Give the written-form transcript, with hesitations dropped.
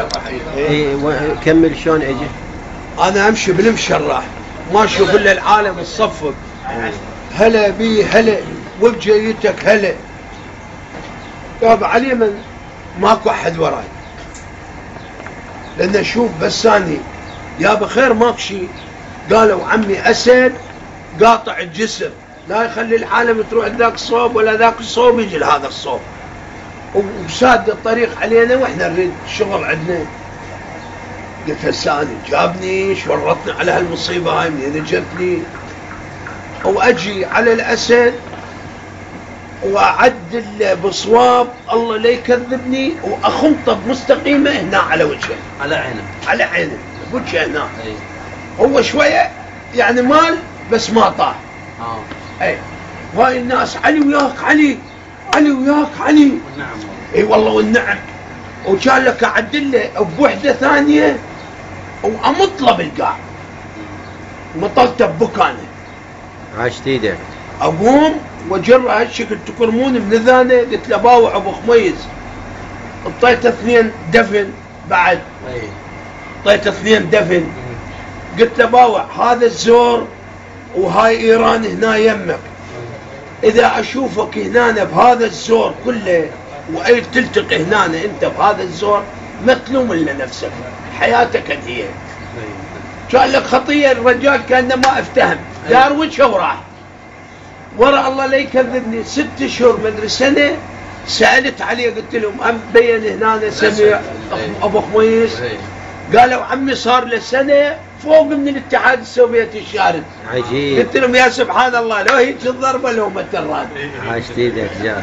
المشرح. اي كمل شلون اجي؟ انا امشي بالمشرح ما اشوف الا العالم الصفق. هلا بي هلا وبجيتك هلا. يابا على اليمن ماكو احد وراي، لان اشوف بس اني يابا خير ماكو شيء. قالوا عمي اسد قاطع الجسر، لا يخلي العالم تروح ذاك الصوب ولا ذاك الصوب يجي لهذا الصوب، وساد الطريق علينا واحنا نريد الشغل عندنا. قلت هسه اني جابني شورطني على هالمصيبه هاي منين اجتني، واجي على الاسد واعدل بصواب الله لا يكذبني واخنطه بمستقيمه هنا على وجهه. على عينه. على عينه بوجهه هنا. هو شويه يعني مال بس ما طاح. اي وهاي الناس علي وياك علي، علي وياك علي. والنعم. اي والله والنعم. وكان لك اعدل له بوحده ثانيه وامطله بالقاع. مطلته ببكانه. عاشت ايدك. اقوم واجر هالشكل تكرمون من ذانه. قلت له باوع ابو خميس. اعطيته 2 دفن بعد. اعطيته 2 دفن. قلت له باوع هذا الزور وهاي ايران هنا يمك، اذا اشوفك هنا بهذا الزور كله واي تلتقي هنا انت بهذا الزور ما تلوم الا نفسك، حياتك انهيت. كان لك خطيه الرجال كانه ما افتهم، دار وجهه وراح. ورا الله لا يكذبني 6 اشهر مدري سنه سالت عليه قلت لهم ام بين هنا سمع ابو خميس. قالوا عمي صار له سنه فوق من الاتحاد السوفيتي الشارد. عجيب. قلت لهم يا سبحان الله لو هيك الضربه لو ما تراد. عاشت ايدك جار.